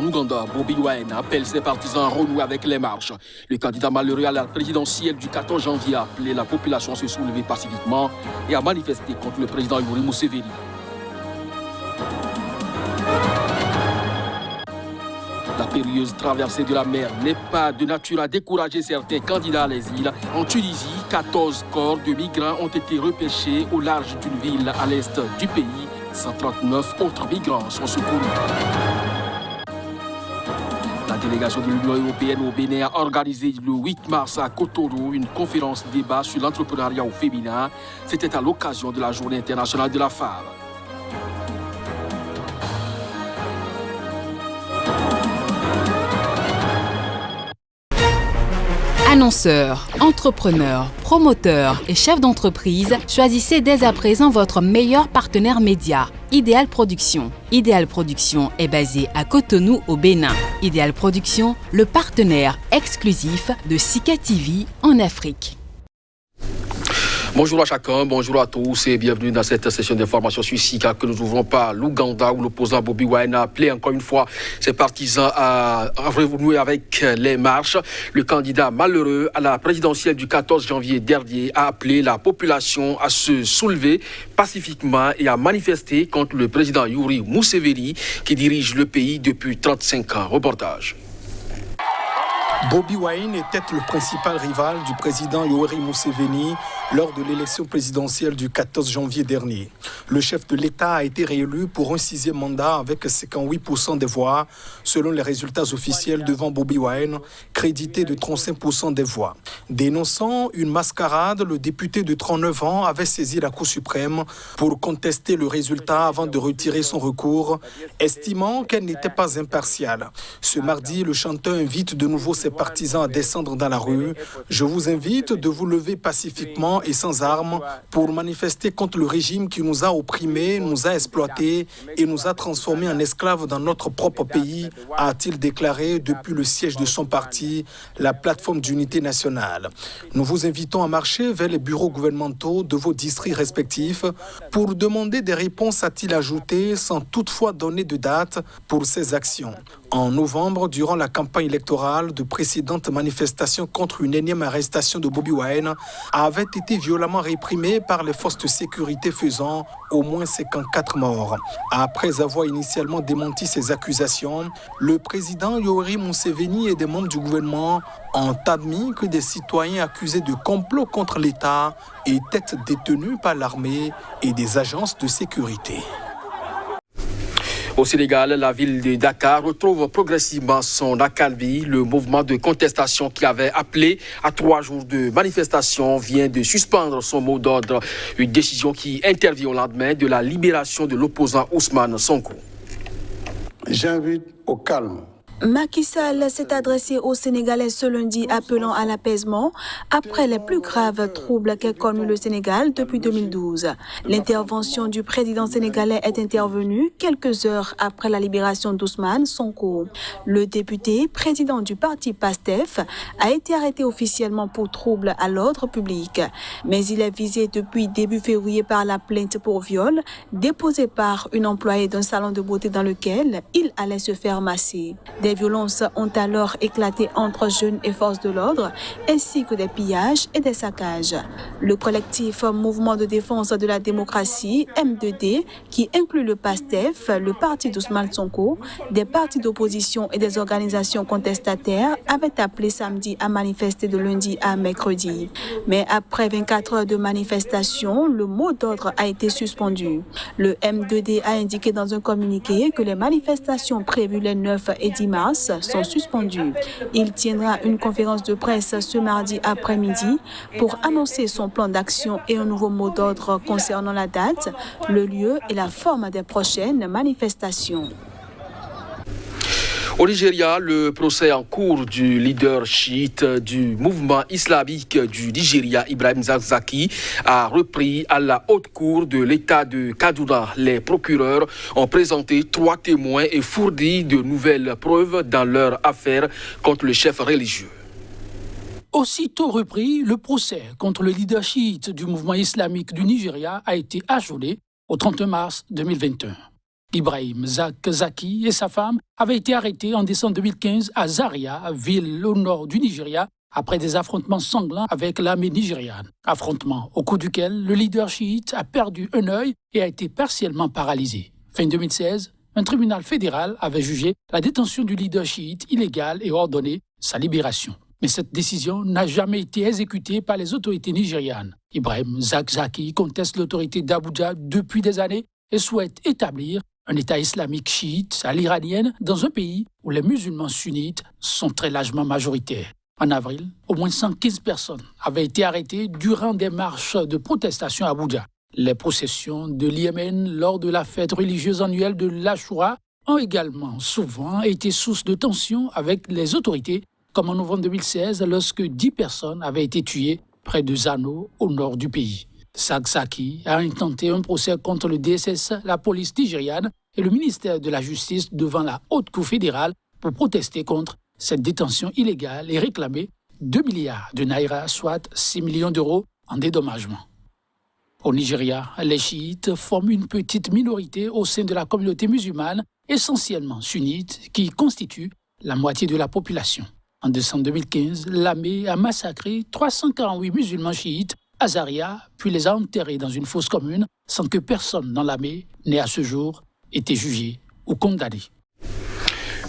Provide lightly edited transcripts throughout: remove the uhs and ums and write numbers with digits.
Ouganda, Bobi Wine appelle ses partisans à renouer avec les marches. Le candidat malheureux à la présidentielle du 14 janvier a appelé la population à se soulever pacifiquement et à manifester contre le président Yoweri Museveni. La périlleuse traversée de la mer n'est pas de nature à décourager certains candidats à l'exil. En Tunisie, 14 corps de migrants ont été repêchés au large d'une ville à l'est du pays. 139 autres migrants sont secourus. La délégation de l'Union européenne au Bénin a organisé le 8 mars à Cotonou une conférence débat sur l'entrepreneuriat au féminin. C'était à l'occasion de la Journée internationale de la femme. Annonceurs, entrepreneurs, promoteurs et chefs d'entreprise, choisissez dès à présent votre meilleur partenaire média, Ideal Production. Ideal Production est basé à Cotonou au Bénin. Ideal Production, le partenaire exclusif de Sika TV en Afrique. Bonjour à chacun, bonjour à tous et bienvenue dans cette session d'information sur Sika que nous ouvrons par l'Ouganda où l'opposant Bobi Wine a appelé encore une fois ses partisans à renouer avec les marches. Le candidat malheureux à la présidentielle du 14 janvier dernier a appelé la population à se soulever pacifiquement et à manifester contre le président Yoweri Museveni qui dirige le pays depuis 35 ans. Reportage. Bobi Wine était le principal rival du président Yoweri Museveni lors de l'élection présidentielle du 14 janvier dernier. Le chef de l'État a été réélu pour un 6e mandat avec 58% des voix, selon les résultats officiels devant Bobi Wine, crédité de 35% des voix. Dénonçant une mascarade, le député de 39 ans avait saisi la Cour suprême pour contester le résultat avant de retirer son recours, estimant qu'elle n'était pas impartiale. Ce mardi, le chanteur invite de nouveau ses partisans à descendre dans la rue. Je vous invite de vous lever pacifiquement et sans armes pour manifester contre le régime qui nous a opprimés, nous a exploités et nous a transformés en esclaves dans notre propre pays, a-t-il déclaré depuis le siège de son parti, la plateforme d'unité nationale. Nous vous invitons à marcher vers les bureaux gouvernementaux de vos districts respectifs pour demander des réponses, a-t-il ajouté, sans toutefois donner de date pour ces actions. En novembre, durant la campagne électorale, de précédentes manifestations contre une énième arrestation de Bobi Wine avaient été violemment réprimées par les forces de sécurité faisant au moins 54 morts. Après avoir initialement démenti ces accusations, le président Yoweri Museveni et des membres du gouvernement ont admis que des citoyens accusés de complot contre l'État étaient détenus par l'armée et des agences de sécurité. Au Sénégal, la ville de Dakar retrouve progressivement son accalmie. Le mouvement de contestation qui avait appelé à 3 jours de manifestation vient de suspendre son mot d'ordre. Une décision qui intervient au lendemain de la libération de l'opposant Ousmane Sonko. J'invite au calme. Macky Sall s'est adressé aux Sénégalais ce lundi appelant à l'apaisement après les plus graves troubles qu'a connus le Sénégal depuis 2012. L'intervention du président sénégalais est intervenue quelques heures après la libération d'Ousmane Sonko. Le député, président du parti PASTEF, a été arrêté officiellement pour troubles à l'ordre public. Mais il est visé depuis début février par la plainte pour viol déposée par une employée d'un salon de beauté dans lequel il allait se faire masser. Des violences ont alors éclaté entre jeunes et forces de l'ordre, ainsi que des pillages et des saccages. Le collectif Mouvement de défense de la démocratie, M2D, qui inclut le PASTEF, le parti d'Ousmane Sonko, des partis d'opposition et des organisations contestataires, avait appelé samedi à manifester de lundi à mercredi. Mais après 24 heures de manifestation, le mot d'ordre a été suspendu. Le M2D a indiqué dans un communiqué que les manifestations prévues les 9 et 10 mars sont suspendues. Il tiendra une conférence de presse ce mardi après-midi pour annoncer son plan d'action et un nouveau mot d'ordre concernant la date, le lieu et la forme des prochaines manifestations. Au Nigeria, le procès en cours du leader chiite du mouvement islamique du Nigeria, Ibrahim Zakzaki, a repris à la haute cour de l'État de Kaduna. Les procureurs ont présenté 3 témoins et fourni de nouvelles preuves dans leur affaire contre le chef religieux. Aussitôt repris, le procès contre le leader chiite du mouvement islamique du Nigeria a été ajourné au 31 mars 2021. Ibrahim Zaki et sa femme avaient été arrêtés en décembre 2015 à Zaria, ville au nord du Nigeria, après des affrontements sanglants avec l'armée nigériane. Affrontement au cours duquel le leader chiite a perdu un œil et a été partiellement paralysé. Fin 2016, un tribunal fédéral avait jugé la détention du leader chiite illégale et ordonné sa libération. Mais cette décision n'a jamais été exécutée par les autorités nigérianes. Ibrahim Zaki conteste l'autorité d'Abuja depuis des années et souhaite établir un État islamique chiite à l'iranienne dans un pays où les musulmans sunnites sont très largement majoritaires. En avril, au moins 115 personnes avaient été arrêtées durant des marches de protestation à Abuja. Les processions de l'Yémen lors de la fête religieuse annuelle de l'Ashura ont également souvent été source de tensions avec les autorités, comme en novembre 2016 lorsque 10 personnes avaient été tuées près de Zano, au nord du pays. Zaki a intenté un procès contre le DSS, la police nigériane et le ministère de la Justice devant la Haute Cour fédérale pour protester contre cette détention illégale et réclamer 2 milliards de naira, soit 6 millions d'euros en dédommagement. Au Nigeria, les chiites forment une petite minorité au sein de la communauté musulmane, essentiellement sunnite, qui constitue la moitié de la population. En décembre 2015, l'armée a massacré 348 musulmans chiites à Zaria, puis les a enterrés dans une fosse commune sans que personne dans l'armée n'ait à ce jour été jugé ou condamné.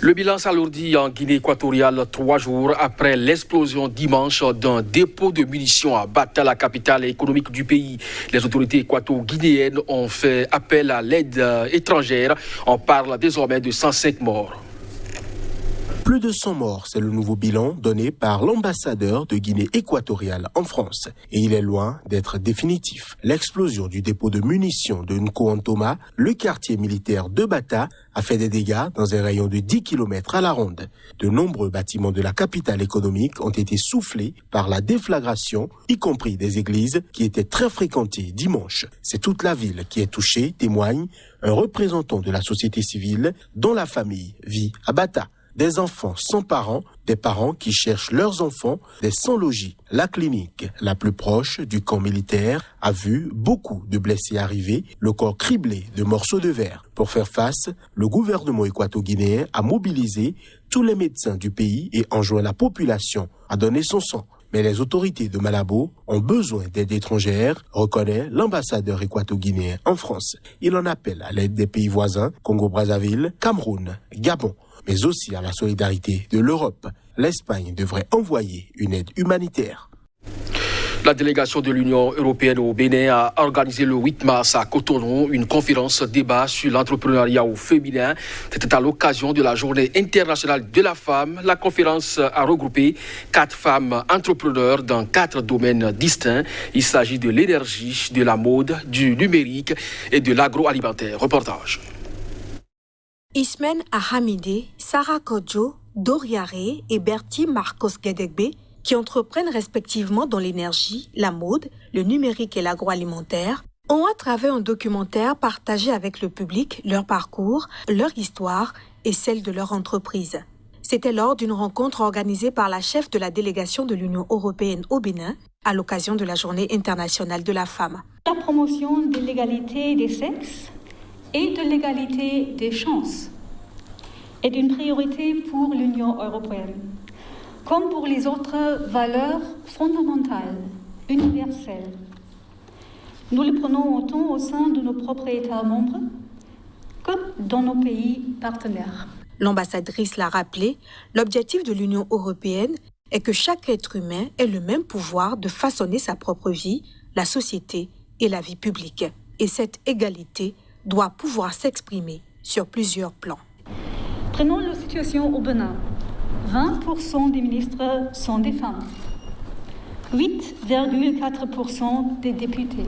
Le bilan s'alourdit en Guinée équatoriale 3 jours après l'explosion dimanche d'un dépôt de munitions à Bata, la capitale économique du pays. Les autorités équato-guinéennes ont fait appel à l'aide étrangère. On parle désormais de 105 morts. Plus de 100 morts, c'est le nouveau bilan donné par l'ambassadeur de Guinée équatoriale en France. Et il est loin d'être définitif. L'explosion du dépôt de munitions de Nkoantoma, le quartier militaire de Bata, a fait des dégâts dans un rayon de 10 km à la ronde. De nombreux bâtiments de la capitale économique ont été soufflés par la déflagration, y compris des églises qui étaient très fréquentées dimanche. C'est toute la ville qui est touchée, témoigne un représentant de la société civile dont la famille vit à Bata. Des enfants sans parents, des parents qui cherchent leurs enfants, des sans-logis. La clinique la plus proche du camp militaire a vu beaucoup de blessés arriver, le corps criblé de morceaux de verre. Pour faire face, le gouvernement équato-guinéen a mobilisé tous les médecins du pays et enjoint la population à donner son sang. Mais les autorités de Malabo ont besoin d'aide étrangère, reconnaît l'ambassadeur équato-guinéen en France. Il en appelle à l'aide des pays voisins, Congo-Brazzaville, Cameroun, Gabon, mais aussi à la solidarité de l'Europe. L'Espagne devrait envoyer une aide humanitaire. La délégation de l'Union européenne au Bénin a organisé le 8 mars à Cotonou une conférence débat sur l'entrepreneuriat au féminin. C'était à l'occasion de la Journée internationale de la femme. La conférence a regroupé 4 femmes entrepreneurs dans 4 domaines distincts. Il s'agit de l'énergie, de la mode, du numérique et de l'agroalimentaire. Reportage. Ismen Ahamide, Sarah Kodjo, Doriare et Bertie Marcos Gedegbe, qui entreprennent respectivement dans l'énergie, la mode, le numérique et l'agroalimentaire, ont à travers un documentaire partagé avec le public leur parcours, leur histoire et celle de leur entreprise. C'était lors d'une rencontre organisée par la chef de la délégation de l'Union européenne au Bénin à l'occasion de la Journée internationale de la femme. La promotion de l'égalité des sexes et de l'égalité des chances est une priorité pour l'Union européenne, comme pour les autres valeurs fondamentales, universelles. Nous le prenons autant au sein de nos propres États membres que dans nos pays partenaires. L'ambassadrice l'a rappelé, l'objectif de l'Union européenne est que chaque être humain ait le même pouvoir de façonner sa propre vie, la société et la vie publique. Et cette égalité doit pouvoir s'exprimer sur plusieurs plans. Prenons la situation au Bénin. 20% des ministres sont des femmes. 8,4% des députés.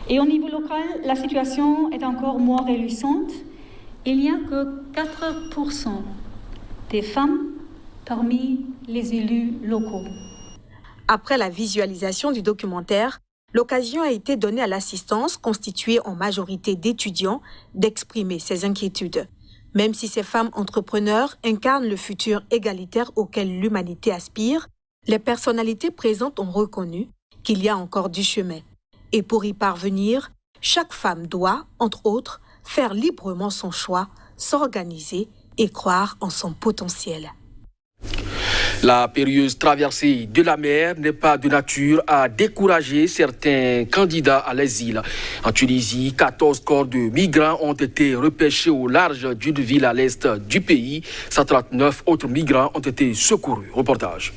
Et au niveau local, la situation est encore moins réjouissante. Il n'y a que 4% des femmes parmi les élus locaux. Après la visualisation du documentaire, l'occasion a été donnée à l'assistance, constituée en majorité d'étudiants, d'exprimer ses inquiétudes. Même si ces femmes entrepreneurs incarnent le futur égalitaire auquel l'humanité aspire, les personnalités présentes ont reconnu qu'il y a encore du chemin. Et pour y parvenir, chaque femme doit, entre autres, faire librement son choix, s'organiser et croire en son potentiel. La périlleuse traversée de la mer n'est pas de nature à décourager certains candidats à l'asile. En Tunisie, 14 corps de migrants ont été repêchés au large d'une ville à l'est du pays. 139 autres migrants ont été secourus. Reportage.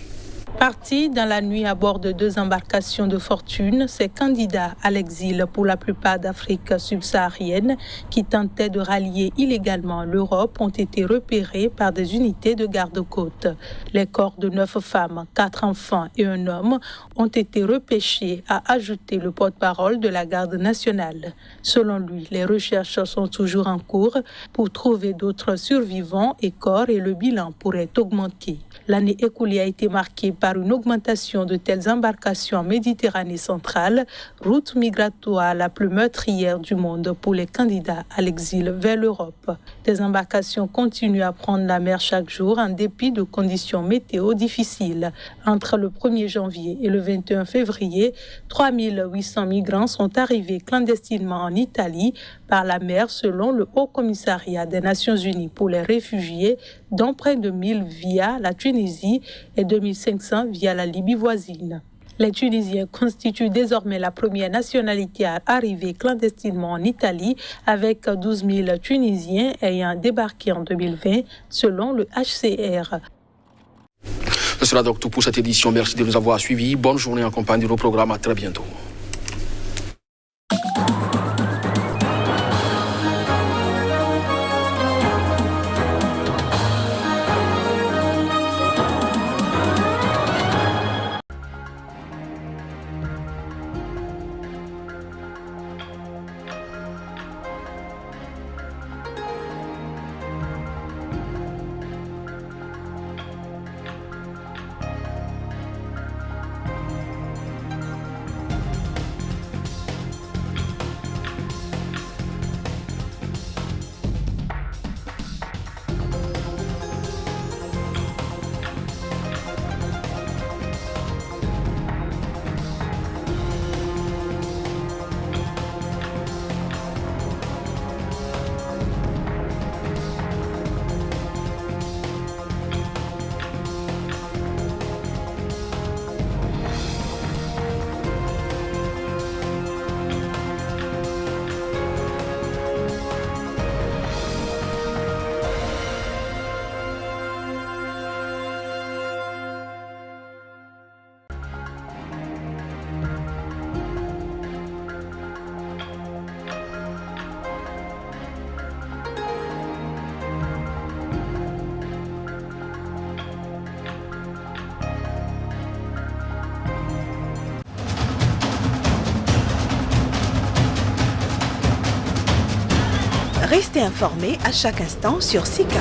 Partis dans la nuit à bord de 2 embarcations de fortune, ces candidats à l'exil, pour la plupart d'Afrique subsaharienne, qui tentaient de rallier illégalement l'Europe, ont été repérés par des unités de garde-côtes. Les corps de 9 femmes, 4 enfants et un homme ont été repêchés, a ajouté le porte-parole de la garde nationale. Selon lui, les recherches sont toujours en cours pour trouver d'autres survivants et corps et le bilan pourrait augmenter. L'année écoulée a été marquée par une augmentation de telles embarcations en Méditerranée centrale, route migratoire la plus meurtrière du monde pour les candidats à l'exil vers l'Europe. Des embarcations continuent à prendre la mer chaque jour en dépit de conditions météo difficiles. Entre le 1er janvier et le 21 février, 3800 migrants sont arrivés clandestinement en Italie par la mer selon le Haut Commissariat des Nations Unies pour les réfugiés, dont près de 1000 via la Tunisie et 2500 via la Libye voisine. Les Tunisiens constituent désormais la première nationalité à arriver clandestinement en Italie, avec 12 000 Tunisiens ayant débarqué en 2020 selon le HCR. Ce sera donc tout pour cette édition. Merci de nous avoir suivis. Bonne journée en compagnie de nos programmes. À très bientôt. Restez informés à chaque instant sur SICA.